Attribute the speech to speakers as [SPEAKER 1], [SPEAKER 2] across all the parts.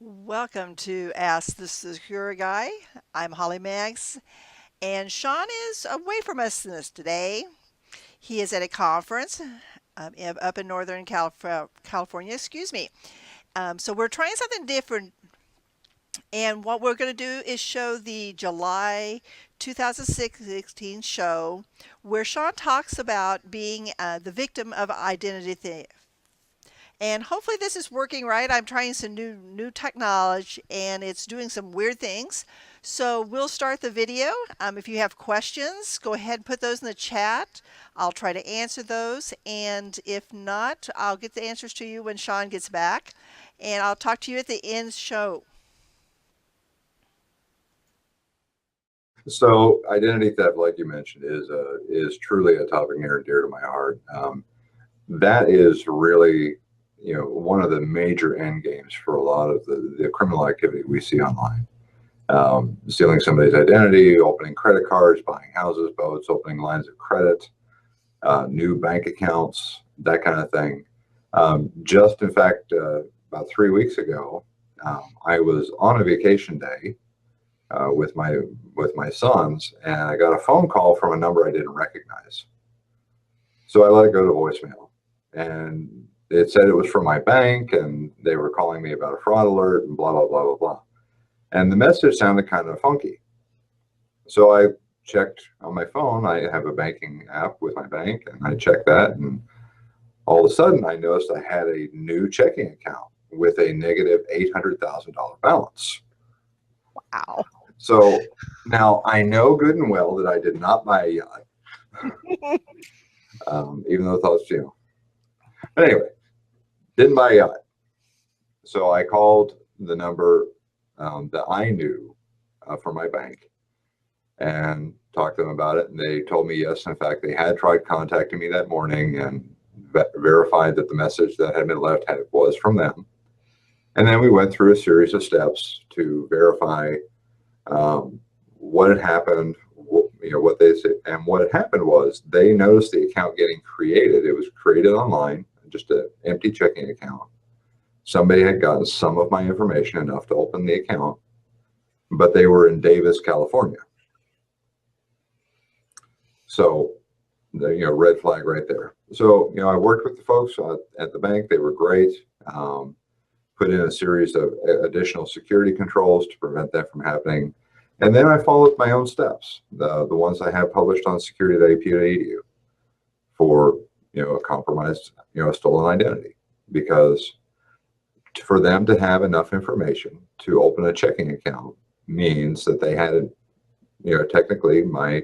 [SPEAKER 1] Welcome to Ask the Secure Guy. I'm Holly Maggs, and Shawn is away from us this today. He is at a conference up in Northern California. Excuse me. So we're trying something different, and what we're going to do is show the July 2016 show where Shawn talks about being the victim of identity theft. And hopefully this is working right. I'm trying some new technology and it's doing some weird things. So we'll start the video. If you have questions, go ahead and put those in the chat. I'll try to answer those. And if not, I'll get the answers to you when Shawn gets back. And I'll talk to you at the end of the show.
[SPEAKER 2] So identity theft, like you mentioned, is truly a topic near and dear to my heart. That is really, one of the major end games for a lot of the criminal activity we see online. Stealing somebody's identity, opening credit cards, buying houses, boats, opening lines of credit, new bank accounts, that kind of thing. Just in fact, about 3 weeks ago, I was on a vacation day with my sons, and I got a phone call from a number I didn't recognize. So I let it go to voicemail, and it said it was from my bank, and they were calling me about a fraud alert, and blah blah blah blah blah. And the message sounded kind of funky. So I checked on my phone. I have a banking app with my bank, and I checked that, and all of a sudden I noticed I had a new checking account with a negative $800,000 balance.
[SPEAKER 1] Wow.
[SPEAKER 2] So now I know good and well that I did not buy a yacht, even though thoughts, But anyway, didn't buy a yacht. So I called the number that I knew from my bank and talked to them about it. And they told me, yes, in fact, they had tried contacting me that morning and verified that the message that had been left was from them. And then we went through a series of steps to verify what had happened, what they said. And what had happened was they noticed the account getting created. It was created online, just an empty checking account. Somebody had gotten some of my information, enough to open the account, but they were in Davis, California. So, red flag right there. So, I worked with the folks at the bank. They were great. Put in a series of additional security controls to prevent that from happening. And then I followed my own steps, the ones I have published on security.ap.edu for, a compromised, a stolen identity. Because for them to have enough information to open a checking account means that they had, technically my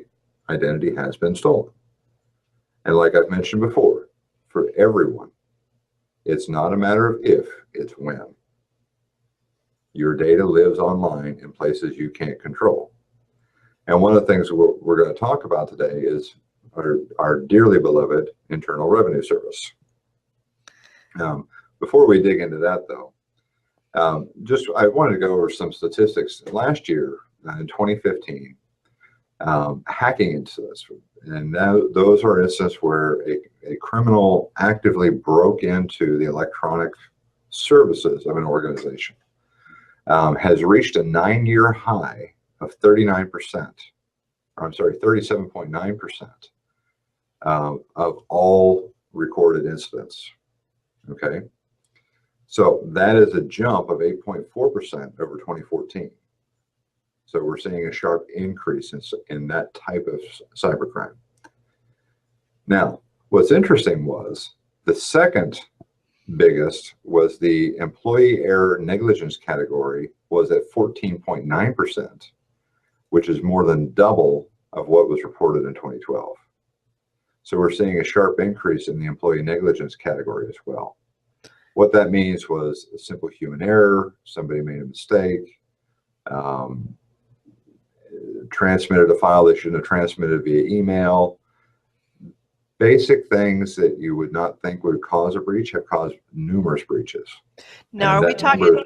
[SPEAKER 2] identity has been stolen. And like I've mentioned before, for everyone, it's not a matter of if, it's when. Your data lives online in places you can't control. And one of the things we're going to talk about today is our dearly beloved Internal Revenue Service. Before we dig into that, though, I wanted to go over some statistics. Last year, in 2015, hacking incidents, and those are instances where a criminal actively broke into the electronic services of an organization, has reached a 9-year high of 37.9% of all recorded incidents. Okay. So that is a jump of 8.4% over 2014. So we're seeing a sharp increase in that type of cybercrime. Now, what's interesting was the second biggest was the employee error negligence category was at 14.9%, which is more than double of what was reported in 2012. So we're seeing a sharp increase in the employee negligence category as well. What that means was a simple human error, somebody made a mistake, transmitted a file they shouldn't have transmitted via email. Basic things that you would not think would cause a breach have caused numerous breaches.
[SPEAKER 1] Now, are we talking?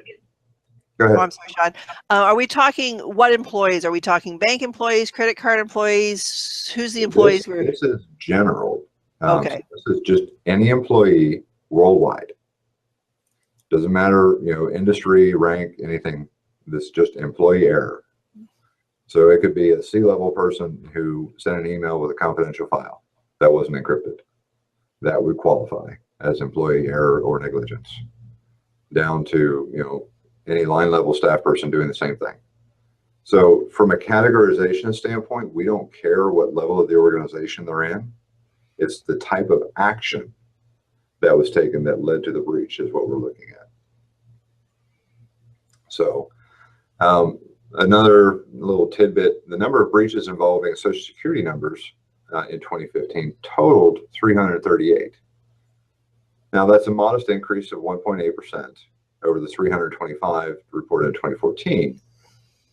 [SPEAKER 2] Go ahead.
[SPEAKER 1] Oh, I'm sorry, Shawn. Are we talking what employees? Are we talking bank employees, credit card employees? Who's the employees?
[SPEAKER 2] This is general.
[SPEAKER 1] Okay.
[SPEAKER 2] So this is just any employee worldwide. Doesn't matter, industry, rank, anything. This is just employee error. So it could be a C-level person who sent an email with a confidential file that wasn't encrypted. That would qualify as employee error or negligence. Down to, any line level staff person doing the same thing. So from a categorization standpoint, we don't care what level of the organization they're in. It's the type of action that was taken that led to the breach is what we're looking at. So another little tidbit, the number of breaches involving Social Security numbers in 2015 totaled 338. Now that's a modest increase of 1.8% over the 325 reported in 2014.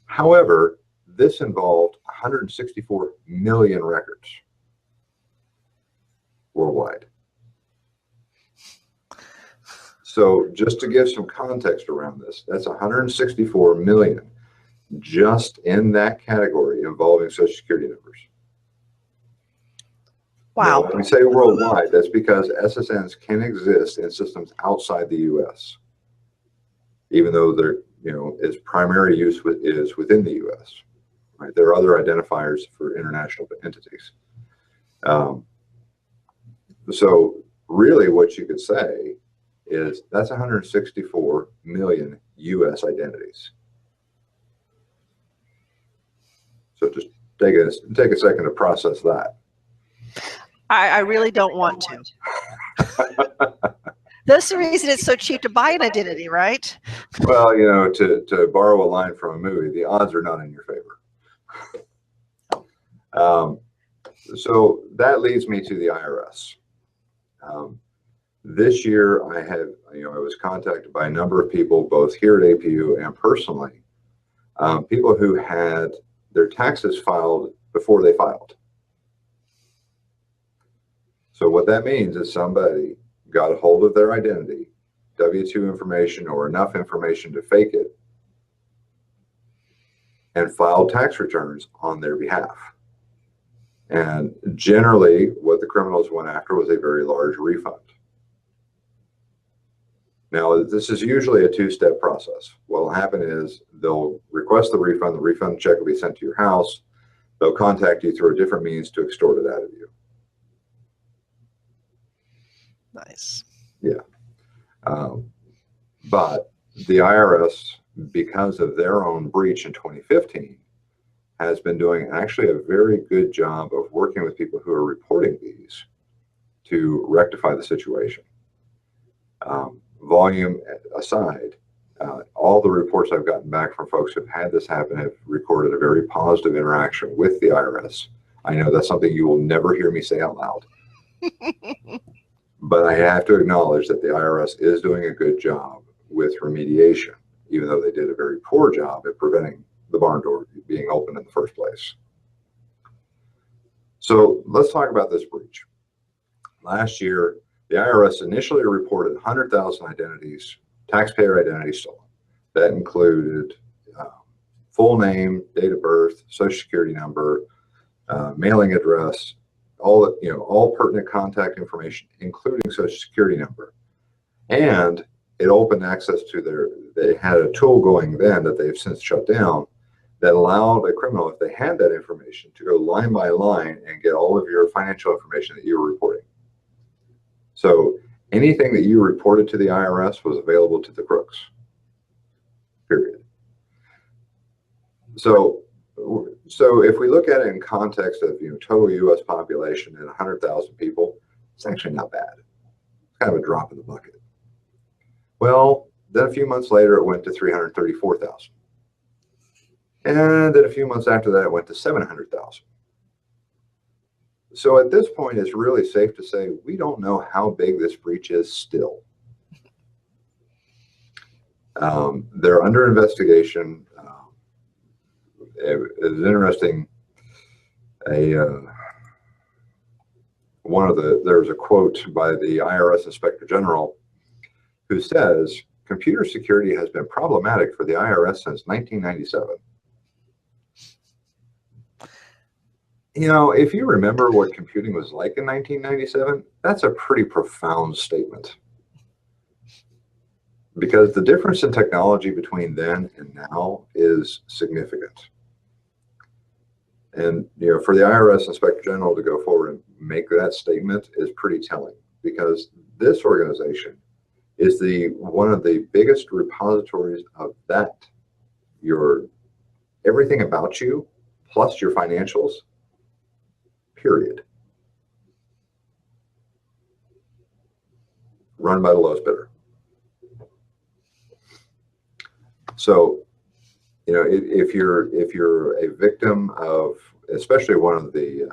[SPEAKER 2] However, this involved 164 million records worldwide. So just to give some context around this, that's 164 million just in that category involving Social Security numbers.
[SPEAKER 1] Wow.
[SPEAKER 2] Now, when we say worldwide, that's because SSNs can exist in systems outside the U.S., even though they're, its primary use is within the U.S. Right? There are other identifiers for international entities. So really what you could say is that's 164 million U.S. identities. So just take a second to process that.
[SPEAKER 1] I really don't want to. That's the reason it's so cheap to buy an identity, right?
[SPEAKER 2] Well, to borrow a line from a movie, the odds are not in your favor. So that leads me to the IRS. This year, I was contacted by a number of people, both here at APU and personally, people who had their taxes filed before they filed. So what that means is somebody got a hold of their identity, W-2 information or enough information to fake it, and filed tax returns on their behalf. And generally, what the criminals went after was a very large refund. Now, this is usually a two-step process. What will happen is they'll request the refund check will be sent to your house, they'll contact you through a different means to extort it out of you.
[SPEAKER 1] Nice.
[SPEAKER 2] Yeah. But the IRS, because of their own breach in 2015, has been doing actually a very good job of working with people who are reporting these to rectify the situation. Volume aside, all the reports I've gotten back from folks who've had this happen have recorded a very positive interaction with the IRS. I know that's something you will never hear me say out loud. But I have to acknowledge that the IRS is doing a good job with remediation, even though they did a very poor job at preventing the barn door being opened in the first place. So let's talk about this breach. Last year, the IRS initially reported 100,000 identities, taxpayer identities stolen. That included full name, date of birth, social security number, mailing address, all pertinent contact information, including social security number. And it opened access to they had a tool going then that they've since shut down that allowed a criminal, if they had that information, to go line by line and get all of your financial information that you were reporting. So anything that you reported to the IRS was available to the crooks, period. So if we look at it in context of total U.S. population and 100,000 people, it's actually not bad. It's kind of a drop in the bucket. Well, then a few months later, it went to 334,000. And then a few months after that, it went to 700,000. So at this point, it's really safe to say we don't know how big this breach is still. They're under investigation. It was interesting. There's a quote by the IRS Inspector General who says, computer security has been problematic for the IRS since 1997. If you remember what computing was like in 1997, that's a pretty profound statement. because the difference in technology between then and now is significant. And for the IRS Inspector General to go forward and make that statement is pretty telling, because this organization is one of the biggest repositories of that, your everything about you plus your financials, period. Run by the lowest bidder. So, if you're a victim of, especially one of the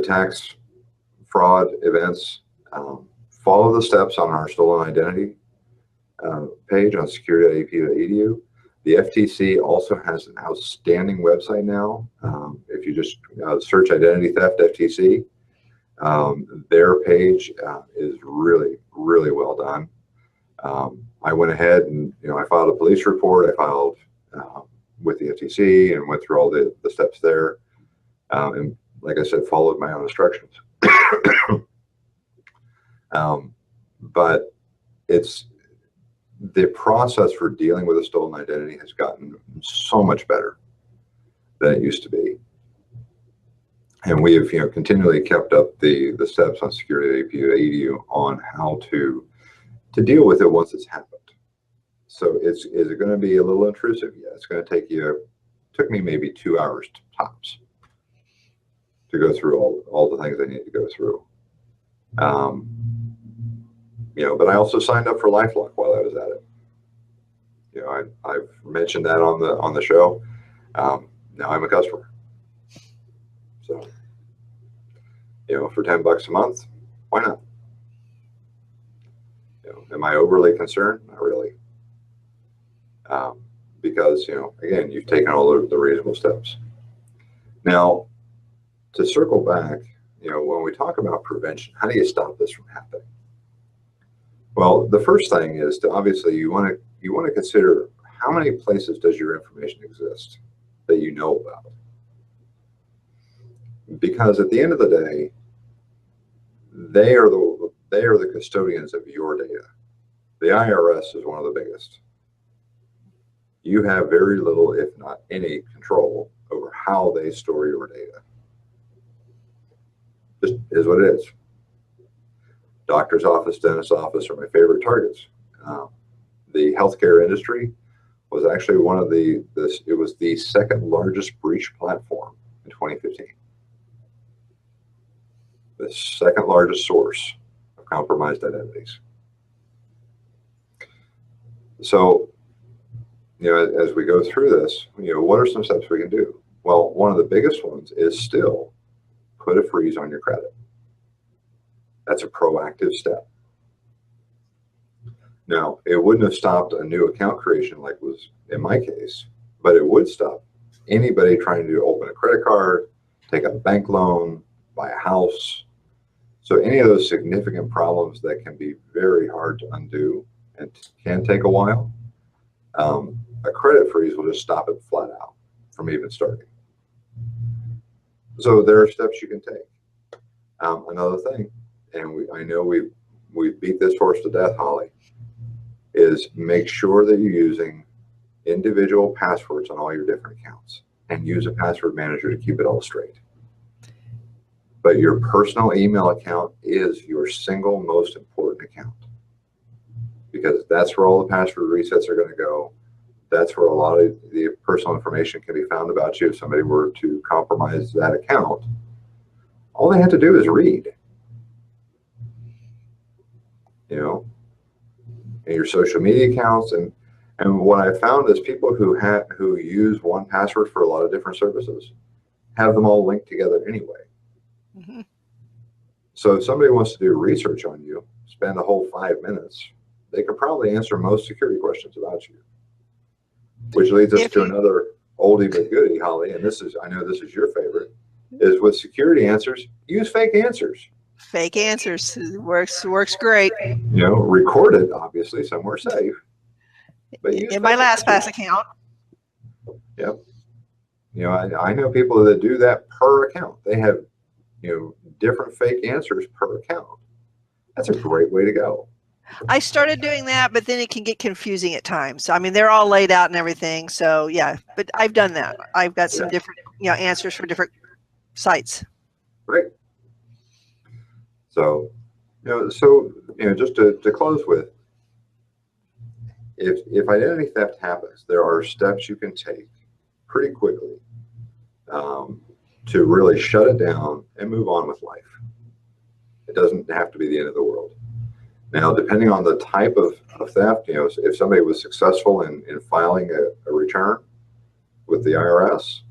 [SPEAKER 2] tax fraud events, follow the steps on our stolen identity page on security.ap.edu. The FTC also has an outstanding website now. If you just search identity theft FTC, their page is really, really well done. I went ahead and I filed a police report. I filed with the FTC and went through all the steps there. And like I said, followed my own instructions. But it's the process for dealing with a stolen identity has gotten so much better than it used to be. And we have continually kept up the steps on security.ap.edu on how to deal with it once it's happened. So is it going to be a little intrusive? Yeah, it's going to took me maybe 2 hours tops to go through all the things I need to go through. But I also signed up for LifeLock while I was at it. I've mentioned that on the show. Now I'm a customer. So, for $10 a month, why not? Am I overly concerned? Not really. Because, again, you've taken all the reasonable steps. Now, to circle back, when we talk about prevention, how do you stop this from happening? Well, the first thing is to obviously you want to consider how many places does your information exist that you know about. Because at the end of the day, they are the custodians of your data. The IRS is one of the biggest. You have very little, if not any, control over how they store your data. Just is what it is. Doctor's office, dentist's office are my favorite targets. The healthcare industry was actually it was the second largest breach platform in 2015. The second largest source of compromised identities. So, as we go through this, what are some steps we can do? Well, one of the biggest ones is still put a freeze on your credit. That's a proactive step. Now, it wouldn't have stopped a new account creation like was in my case, but it would stop anybody trying to open a credit card, take a bank loan, buy a house. So any of those significant problems that can be very hard to undo and can take a while, a credit freeze will just stop it flat out from even starting. So there are steps you can take. Another thing, and I know we beat this horse to death, Holly, is make sure that you're using individual passwords on all your different accounts and use a password manager to keep it all straight. But your personal email account is your single most important account, because that's where all the password resets are going to go. That's where a lot of the personal information can be found about you if somebody were to compromise that account. All they have to do is read. And your social media accounts, and what I found is people who use one password for a lot of different services have them all linked together anyway. Mm-hmm. So if somebody wants to do research on you, spend a whole 5 minutes, they could probably answer most security questions about you. Which leads us to another oldie but goodie, Holly, and I know this is your favorite, is with security answers, use fake answers.
[SPEAKER 1] Fake answers works great.
[SPEAKER 2] Record it obviously somewhere safe. But
[SPEAKER 1] in my LastPass account.
[SPEAKER 2] Yep. I know people that do that per account. They have different fake answers per account. That's a great way to go.
[SPEAKER 1] I started doing that, but then it can get confusing at times. So, I mean, they're all laid out and everything. So yeah, but I've done that. I've got some
[SPEAKER 2] Yeah,
[SPEAKER 1] different, answers for different sites.
[SPEAKER 2] right. So, just to close with, if identity theft happens, there are steps you can take pretty quickly um, to really shut it down and move on with life. It doesn't have to be the end of the world. Now, depending on the type of theft, if somebody was successful in filing a return with the IRS,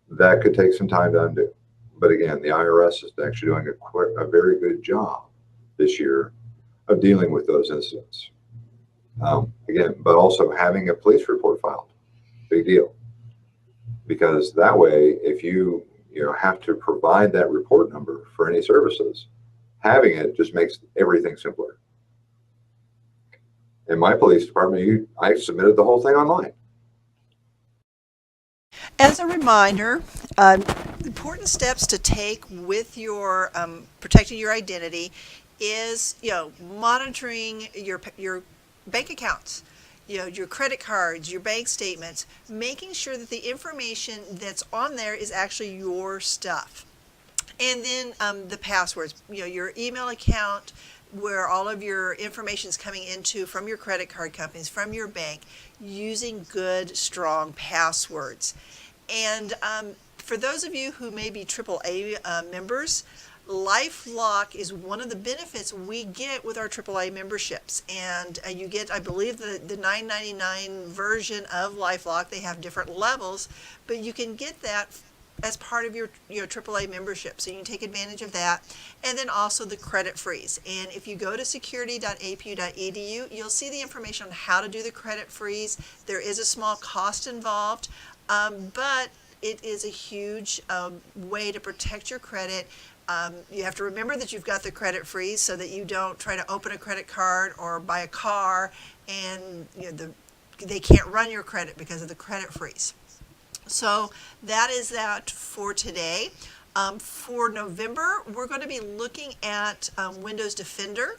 [SPEAKER 2] that could take some time to undo. But again, the IRS is actually doing a very good job this year of dealing with those incidents. Again, but also having a police report filed, big deal, because that way, if you have to provide that report number for any services, having it just makes everything simpler. In my police department, I submitted the whole thing online.
[SPEAKER 1] As a reminder, important steps to take with your protecting your identity is monitoring your bank accounts, your credit cards, your bank statements, making sure that the information that's on there is actually your stuff. And then the passwords, your email account, where all of your information is coming into from your credit card companies, from your bank, using good, strong passwords. And for those of you who may be AAA members, LifeLock is one of the benefits we get with our AAA memberships. And you get, I believe, the $9.99 version of LifeLock. They have different levels, but you can get that as part of your AAA membership. So you can take advantage of that. And then also the credit freeze. And if you go to security.apu.edu, you'll see the information on how to do the credit freeze. There is a small cost involved, but it is a huge way to protect your credit. You have to remember that you've got the credit freeze so that you don't try to open a credit card or buy a car and they can't run your credit because of the credit freeze. So that is that for today. For November, we're going to be looking at Windows Defender.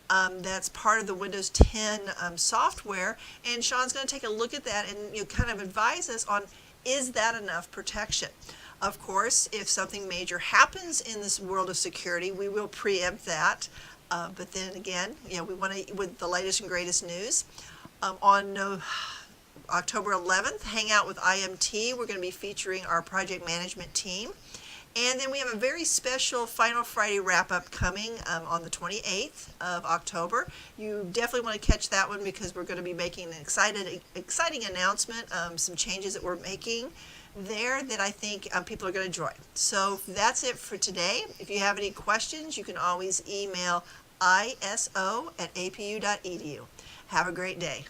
[SPEAKER 1] That's part of the Windows 10 software, and Shawn's going to take a look at that and kind of advise us on, is that enough protection? Of course, if something major happens in this world of security, we will preempt that. But then again, we want to, with the latest and greatest news. On October 11th, hang out with IMT. We're going to be featuring our project management team. And then we have a very special Final Friday wrap-up coming on the 28th of October. You definitely want to catch that one because we're going to be making an exciting announcement, some changes that we're making there that I think people are going to enjoy. So that's it for today. If you have any questions, you can always email iso@apu.edu. Have a great day.